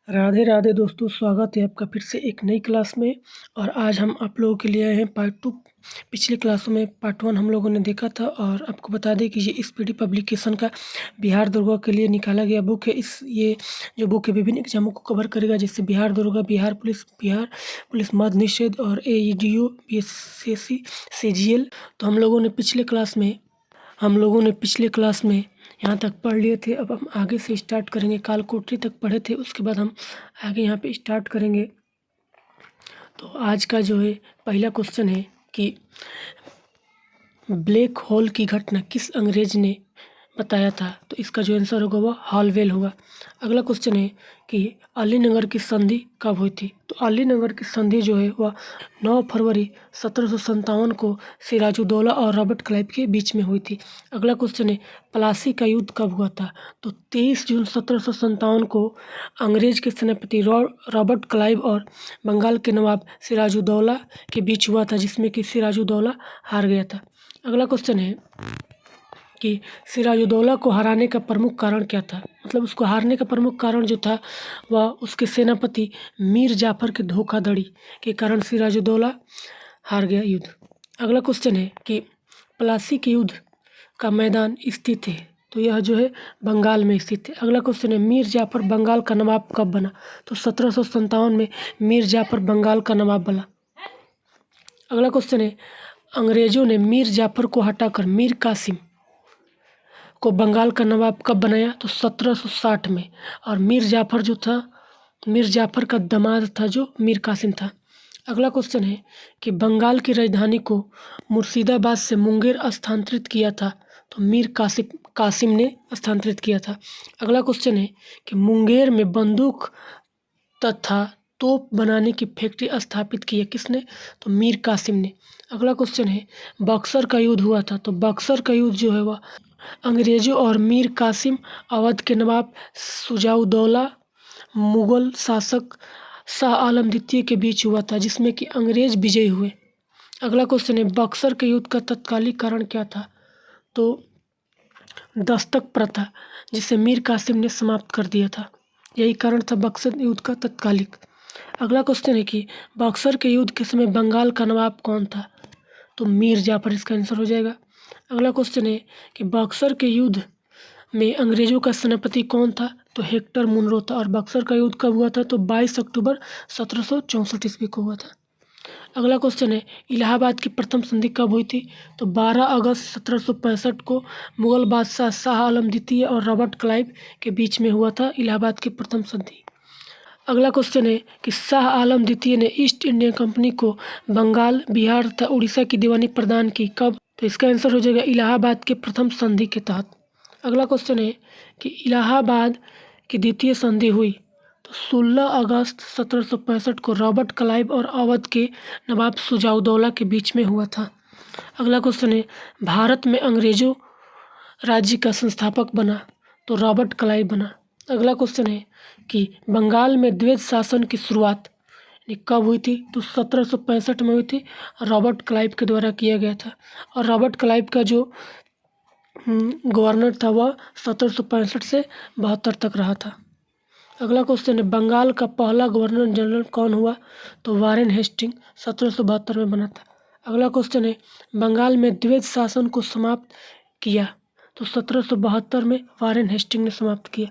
राधे राधे दोस्तों, स्वागत है आपका फिर से एक नई क्लास में। और आज हम आप लोगों के लिए आए हैं पार्ट 2। पिछले क्लासों में पार्ट 1 हम लोगों ने देखा था और आपको बता दें कि ये स्पीडी पब्लिकेशन का बिहार दरोगा के लिए निकाला गया बुक है। ये जो बुक है विभिन्न एग्जामों को कवर करेगा, जैसे बिहार दरोगा, बिहार पुलिस मद्य निषेध और AEDO, BSSC, CGL। तो हम लोगों ने पिछले क्लास में यहाँ तक पढ़ लिए थे। अब हम आगे से स्टार्ट करेंगे। कालकोठरी तक पढ़े थे, उसके बाद हम आगे यहाँ पे स्टार्ट करेंगे। तो आज का जो है पहला क्वेश्चन है कि ब्लैक होल की घटना किस अंग्रेज ने बताया था। तो इसका जो आंसर होगा वह हॉलवेल होगा। अगला क्वेश्चन है कि अलीनगर की संधि कब हुई थी। तो अलीनगर की संधि जो है वह 9 फरवरी 1757 को सिराजुद्दौला और रॉबर्ट क्लाइव के बीच में हुई थी। अगला क्वेश्चन है प्लासी का युद्ध कब हुआ था। तो 23 जून 1757 को अंग्रेज के सेनापति रॉबर्ट क्लाइव और बंगाल के नवाब सिराजुद्दौला के बीच हुआ था, जिसमें कि सिराजुद्दौला हार गया था। अगला क्वेश्चन है कि सिराजुद्दौला को हराने का प्रमुख कारण क्या था। मतलब उसको हारने का प्रमुख कारण जो था वह उसके सेनापति मीर जाफर के धोखाधड़ी के कारण सिराजुद्दौला हार गया युद्ध। अगला क्वेश्चन है कि प्लासी के युद्ध का मैदान स्थित है। तो यह जो है बंगाल में स्थित है। अगला क्वेश्चन है मीर जाफर बंगाल का नवाब कब बना। तो 1757 में मीर जाफर बंगाल का नवाब बना। अगला क्वेश्चन है अंग्रेजों ने मीर जाफर को हटाकर मीर कासिम को बंगाल का नवाब कब बनाया। तो 1760 में। और मीर जाफर का दामाद था जो मीर कासिम था। अगला क्वेश्चन है कि बंगाल की राजधानी को मुर्शिदाबाद से मुंगेर स्थानांतरित किया था। तो मीर कासिम ने स्थानांतरित किया था। अगला क्वेश्चन है कि मुंगेर में बंदूक तथा तोप बनाने की फैक्ट्री स्थापित की है किसने। तो मीर कासिम ने। अगला क्वेश्चन है बक्सर का युद्ध हुआ था। तो बक्सर का युद्ध जो है वह अंग्रेजों और मीर कासिम, अवध के नवाब शुजाउद्दौला, मुगल शासक शाह आलम द्वितीय के बीच हुआ था, जिसमें कि अंग्रेज विजयी हुए। अगला क्वेश्चन है बक्सर के युद्ध का तत्कालिक कारण क्या था। तो दस्तक प्रथा, जिसे मीर कासिम ने समाप्त कर दिया था, यही कारण था बक्सर युद्ध का तत्कालिक। अगला क्वेश्चन है कि बक्सर के युद्ध के समय बंगाल का नवाब कौन था। तो मीर जाफर इसका आंसर हो जाएगा। अगला क्वेश्चन है कि बक्सर के युद्ध में अंग्रेजों का सेनापति कौन था। तो हेक्टर मुनरो था। और बक्सर का युद्ध कब हुआ था। तो 22 अक्टूबर 1764 ईस्वी को हुआ था। अगला क्वेश्चन है इलाहाबाद की प्रथम संधि कब हुई थी। तो 12 अगस्त 1765 को मुगल बादशाह शाह आलम द्वितीय और रॉबर्ट क्लाइव के बीच में हुआ था इलाहाबाद की प्रथम संधि। अगला क्वेश्चन है कि शाह आलम द्वितीय ने ईस्ट इंडिया कंपनी को बंगाल, बिहार तथा उड़ीसा की दीवानी प्रदान की कब। तो इसका आंसर हो जाएगा इलाहाबाद के प्रथम संधि के तहत। अगला क्वेश्चन है कि इलाहाबाद की द्वितीय संधि हुई तो 16 अगस्त 1765 को रॉबर्ट क्लाइव और अवध के नवाब शुजाउद्दौला के बीच में हुआ था। अगला क्वेश्चन है भारत में अंग्रेजों राज्य का संस्थापक बना। तो रॉबर्ट क्लाइव बना। अगला क्वेश्चन है कि बंगाल में द्वैध शासन की शुरुआत कब हुई थी। तो 1765 में हुई थी। रॉबर्ट क्लाइव के द्वारा किया गया था। और रॉबर्ट क्लाइव का जो गवर्नर था वह 1765 से 72 तक रहा था। अगला क्वेश्चन है बंगाल का पहला गवर्नर जनरल कौन हुआ। तो वारेन हेस्टिंग 1772 में बना था। अगला क्वेश्चन है बंगाल में द्वैध शासन को समाप्त किया। तो 1772 में वारेन हेस्टिंग ने समाप्त किया।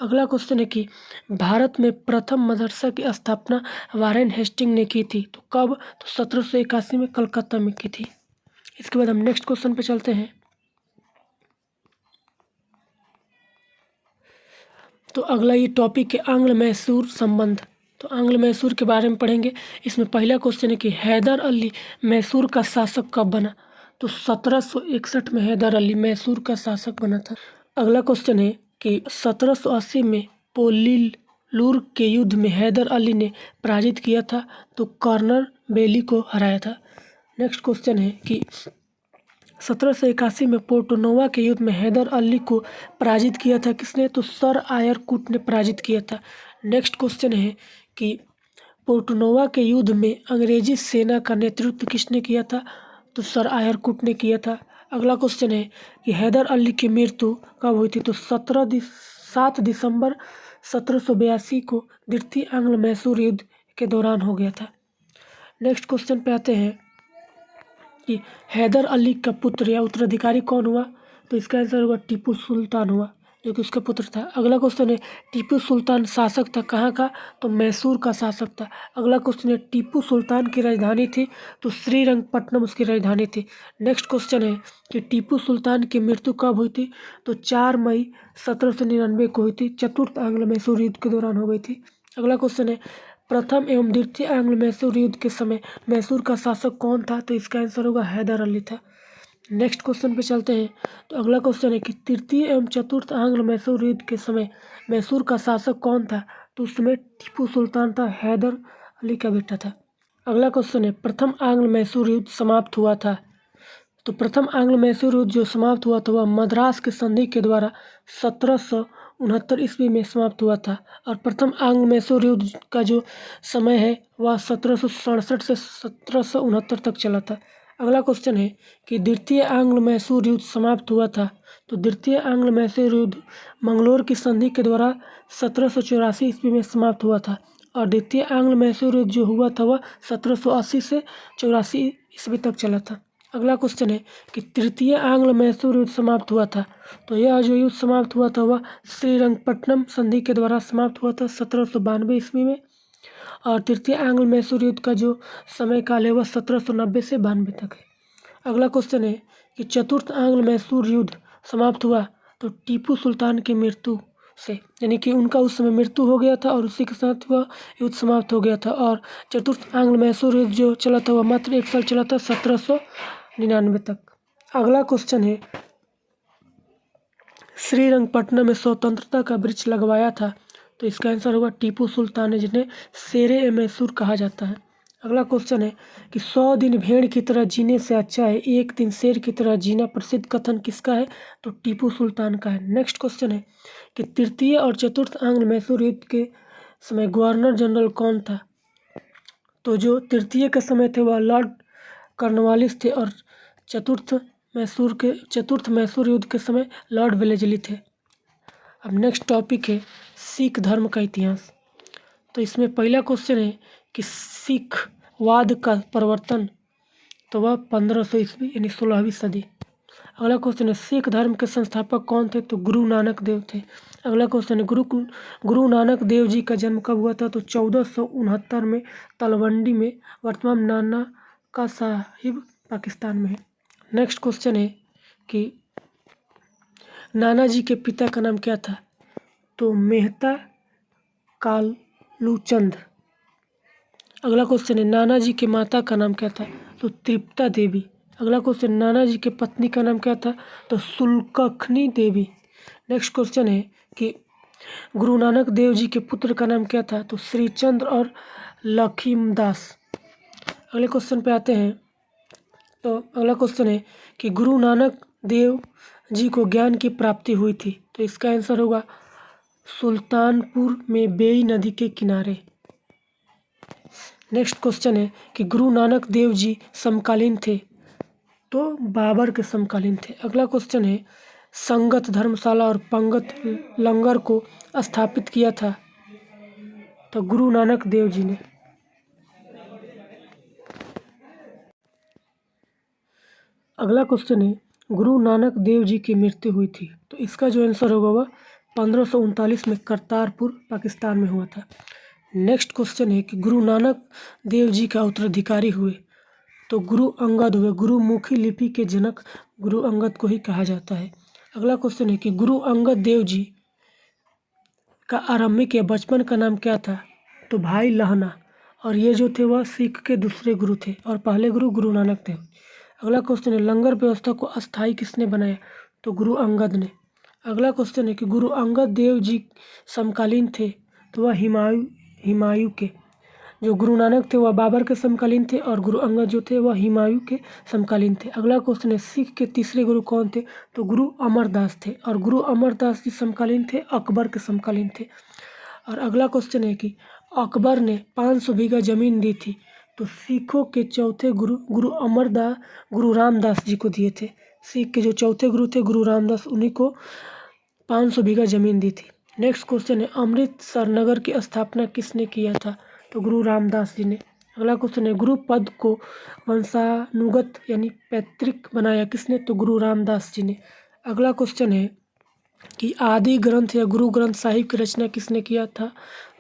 अगला क्वेश्चन है कि भारत में प्रथम मदरसा की स्थापना वारेन हेस्टिंग ने की थी। तो कब। तो 1781 में कलकत्ता में की थी। इसके बाद हम नेक्स्ट क्वेश्चन पे चलते हैं। तो अगला ये टॉपिक है आंग्ल मैसूर संबंध। तो आंग्ल मैसूर के बारे में पढ़ेंगे। इसमें पहला क्वेश्चन है कि हैदर अली मैसूर का शासक कब बना। तो 1761 में हैदर अली मैसूर का शासक बना था। अगला क्वेश्चन है कि 1780 में पोलिलूर के युद्ध में हैदर अली ने पराजित किया था। तो कर्नल बेली को हराया था। नेक्स्ट क्वेश्चन है कि 1781 में पोर्टोनोवा के युद्ध में हैदर अली को पराजित किया था किसने। तो सर आयर कूट ने पराजित किया था। नेक्स्ट क्वेश्चन है कि पोर्टोनोवा के युद्ध में अंग्रेजी सेना का नेतृत्व किसने किया था। तो सर आयर कूट ने किया था। अगला क्वेश्चन है कि हैदर अली की मृत्यु कब हुई थी। तो 7 दिसंबर 1782 को द्वितीय आंग्ल मैसूर युद्ध के दौरान हो गया था। नेक्स्ट क्वेश्चन पे आते हैं कि हैदर अली का पुत्र या उत्तराधिकारी कौन हुआ, तो इसका आंसर होगा टीपू सुल्तान हुआ, जो कि उसका पुत्र था। अगला क्वेश्चन है टीपू सुल्तान शासक था कहाँ का, तो मैसूर का शासक था। अगला क्वेश्चन है टीपू सुल्तान की राजधानी थी, तो श्रीरंगपट्टनम उसकी राजधानी थी। नेक्स्ट क्वेश्चन है कि टीपू सुल्तान की मृत्यु कब हुई थी, तो 4 मई 1799 को हुई थी, चतुर्थ आंग्ल मैसूर युद्ध के दौरान हो गई थी। अगला क्वेश्चन है प्रथम एवं द्वितीय आंग्ल मैसूर युद्ध के समय मैसूर का शासक कौन था, तो इसका आंसर होगा हैदर अली था। नेक्स्ट क्वेश्चन पे चलते हैं, तो अगला क्वेश्चन है कि तृतीय एवं चतुर्थ आंग्ल मैसूर युद्ध के समय मैसूर का शासक कौन था, तो उस समय टीपू सुल्तान था, हैदर अली का बेटा था। अगला क्वेश्चन है प्रथम आंग्ल मैसूर युद्ध समाप्त हुआ था, तो प्रथम आंग्ल मैसूर युद्ध जो समाप्त हुआ था वह मद्रास के संधि के द्वारा 1769 ईस्वी में समाप्त हुआ था। और प्रथम आंग्ल मैसूर युद्ध का जो समय है वह 1767 से 1769 तक चला था। अगला क्वेश्चन है कि द्वितीय आंग्ल मैसूर युद्ध समाप्त हुआ था, तो द्वितीय आंग्ल मैसूर युद्ध मंगलोर की संधि के द्वारा 1784 ईस्वी में समाप्त हुआ था। और द्वितीय आंग्ल मैसूर युद्ध जो हुआ था वह 1780 से 84 ईस्वी तक चला था। अगला क्वेश्चन है कि तृतीय आंग्ल मैसूर युद्ध समाप्त हुआ था, तो यह जो युद्ध समाप्त हुआ था वह श्रीरंगपट्टनम संधि के द्वारा समाप्त हुआ था 1792 ईस्वी में। और तृतीय आंग्ल मैसूर युद्ध का जो समय काल है वह 1790 से 92 तक है। अगला क्वेश्चन है कि चतुर्थ आंग्ल मैसूर युद्ध समाप्त हुआ तो टीपू सुल्तान की मृत्यु से, यानी कि उनका उस समय मृत्यु हो गया था और उसी के साथ वह युद्ध समाप्त हो गया था। और चतुर्थ आंग्ल मैसूर युद्ध जो चला था वह मात्र 1 साल चला था, 1799 तक। अगला क्वेश्चन है श्रीरंगपट्टनम में स्वतंत्रता का वृक्ष लगवाया था, तो इसका आंसर होगा टीपू सुल्तान है, जिन्हें शेरे ए मैसूर कहा जाता है। अगला क्वेश्चन है कि 100 दिन भेड़ की तरह जीने से अच्छा है एक दिन शेर की तरह जीना प्रसिद्ध कथन किसका है, तो टीपू सुल्तान का है। नेक्स्ट क्वेश्चन है कि तृतीय और चतुर्थ आंग्ल मैसूर युद्ध के समय गवर्नर जनरल कौन था, तो जो तृतीय के समय थे वह लॉर्ड कॉर्नवालिस थे और चतुर्थ मैसूर युद्ध के समय लॉर्ड वेलेस्ली थे। अब नेक्स्ट टॉपिक है सिख धर्म का इतिहास। तो इसमें पहला क्वेश्चन है कि सिखवाद का प्रवर्तन, तो वह 1500 ईस्वी यानी 16वीं सदी। अगला क्वेश्चन है सिख धर्म के संस्थापक कौन थे, तो गुरु नानक देव थे। अगला क्वेश्चन है गुरु नानक देव जी का जन्म कब हुआ था, तो 1469 में तलवंडी में, वर्तमान नानका साहिब पाकिस्तान में है। नेक्स्ट क्वेश्चन है कि नाना जी के पिता का नाम क्या था, तो मेहता कालूचंद। अगला क्वेश्चन है नाना जी के माता का नाम क्या था, तो तृप्ता देवी। अगला क्वेश्चन नाना जी के पत्नी का नाम क्या था, तो सुलकखनी देवी। नेक्स्ट क्वेश्चन है कि गुरु नानक देव जी के पुत्र का नाम क्या था, तो श्रीचंद्र और लखीमदास। अगले क्वेश्चन पे आते हैं, तो अगला क्वेश्चन है कि गुरु नानक देव जी को ज्ञान की प्राप्ति हुई थी, तो इसका आंसर होगा सुल्तानपुर में बेई नदी के किनारे। नेक्स्ट क्वेश्चन है कि गुरु नानक देव जी समकालीन थे, तो बाबर के समकालीन थे। अगला क्वेश्चन है संगत धर्मशाला और पंगत लंगर को स्थापित किया था, तो गुरु नानक देव जी ने। अगला क्वेश्चन है गुरु नानक देव जी की मृत्यु हुई थी, तो इसका जो आंसर होगा वह 1539 में करतारपुर पाकिस्तान में हुआ था। नेक्स्ट क्वेश्चन है कि गुरु नानक देव जी का उत्तराधिकारी हुए, तो गुरु अंगद हुए। गुरुमुखी लिपि के जनक गुरु अंगद को ही कहा जाता है। अगला क्वेश्चन है कि गुरु अंगद देव जी का आरंभिक या बचपन का नाम क्या था, तो भाई लहना। और ये जो थे वह सिख के दूसरे गुरु थे और पहले गुरु गुरु नानक थे। अगला क्वेश्चन है लंगर व्यवस्था को अस्थायी किसने बनाया, तो गुरु अंगद ने। अगला क्वेश्चन है कि गुरु अंगद देव जी समकालीन थे, तो वह हुमायूं के। जो गुरु नानक थे वह बाबर के समकालीन थे और गुरु अंगद जो थे वह हुमायूं के समकालीन थे। अगला क्वेश्चन है सिख के तीसरे गुरु कौन थे, तो गुरु अमरदास थे और गुरु अमरदास जी समकालीन थे, अकबर के समकालीन थे। और अगला क्वेश्चन है कि अकबर ने 500 बीघा जमीन दी थी, तो सिखों के चौथे गुरु रामदास जी को दिए थे। सिख के जो चौथे गुरु थे गुरु रामदास, उन्हीं को 500 बीघा जमीन दी थी। नेक्स्ट क्वेश्चन है अमृतसर नगर की स्थापना किसने किया था? तो गुरु रामदास जी ने। अगला क्वेश्चन है गुरु पद को वंशानुगत यानी पैतृक बनाया किसने? तो गुरु रामदास जी ने। अगला क्वेश्चन है कि आदि ग्रंथ या गुरु ग्रंथ साहिब की रचना किसने किया था?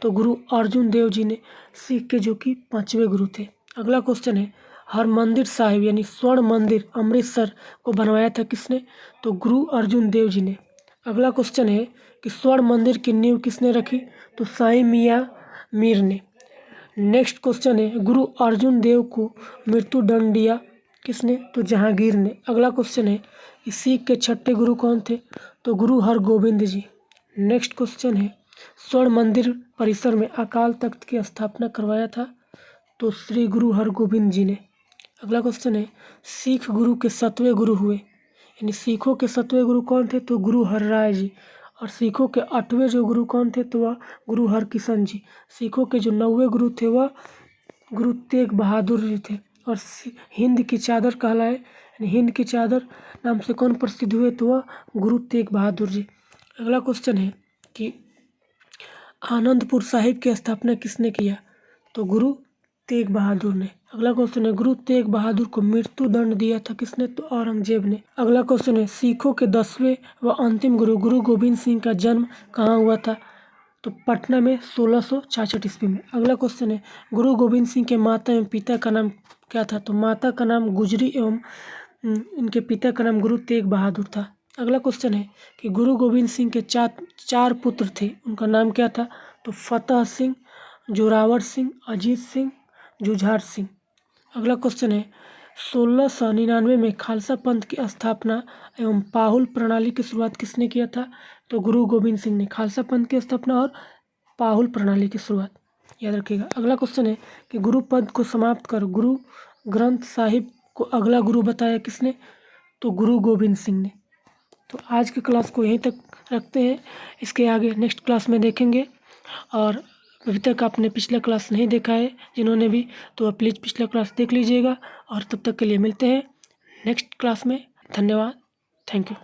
तो गुरु अर्जुन देव जी ने, सिख के जो कि 5वें गुरु थे। अगला क्वेश्चन है हरमंदिर साहिब यानी स्वर्ण मंदिर अमृतसर को बनवाया था किसने? तो गुरु अर्जुन देव जी ने। अगला क्वेश्चन है कि स्वर्ण मंदिर की नींव किसने रखी? तो साईं मियाँ मीर ने। नेक्स्ट क्वेश्चन है गुरु अर्जुन देव को मृत्यु दंड दिया किसने? तो जहांगीर ने। अगला क्वेश्चन है कि सिख के 6ठे गुरु कौन थे? तो गुरु हरगोविंद जी। नेक्स्ट क्वेश्चन है स्वर्ण मंदिर परिसर में अकाल तख्त की स्थापना करवाया था? तो श्री गुरु हरगोविंद जी ने। अगला क्वेश्चन है सिख गुरु के 7वें गुरु हुए यानी सिखों के 7वें गुरु कौन थे? तो गुरु हरराय जी। और सिखों के 8वें जो गुरु कौन थे? तो वह गुरु हरकिशन जी। सिखों के जो 9वें गुरु थे वह गुरु तेग बहादुर जी थे। और हिंद की चादर कहलाए यानी हिंद की चादर नाम से कौन प्रसिद्ध हुए? तो वह गुरु तेग बहादुर जी। अगला क्वेश्चन है कि आनंदपुर साहिब की स्थापना किसने किया? तो गुरु तेग बहादुर ने। अगला क्वेश्चन है गुरु तेग बहादुर को मृत्यु दंड दिया था किसने? तो औरंगजेब ने। अगला क्वेश्चन है सिखों के 10वें व अंतिम गुरु गुरु गोविंद सिंह का जन्म कहाँ हुआ था? तो पटना में 1666 ईस्वी में। अगला क्वेश्चन है गुरु गोविंद सिंह के माता एवं पिता का नाम क्या था? तो माता का नाम गुजरी एवं इनके पिता का नाम गुरु तेग बहादुर था। अगला क्वेश्चन है कि गुरु गोविंद सिंह के चार पुत्र थे, उनका नाम क्या था? तो फतेह सिंह, जोरावर सिंह, अजीत सिंह, जुझार सिंह। अगला क्वेश्चन है 1699 में खालसा पंथ की स्थापना एवं पाहुल प्रणाली की शुरुआत किसने किया था? तो गुरु गोविंद सिंह ने। खालसा पंथ की स्थापना और पाहुल प्रणाली की शुरुआत याद रखिएगा। अगला क्वेश्चन है कि गुरु पद को समाप्त कर गुरु ग्रंथ साहिब को अगला गुरु बताया किसने? तो गुरु गोविंद सिंह ने। तो आज की क्लास को यहीं तक रखते हैं, इसके आगे नेक्स्ट क्लास में देखेंगे। और अभी तक आपने पिछला क्लास नहीं देखा है जिन्होंने भी, तो आप प्लीज़ पिछला क्लास देख लीजिएगा। और तब तक के लिए मिलते हैं नेक्स्ट क्लास में। धन्यवाद। Thank you.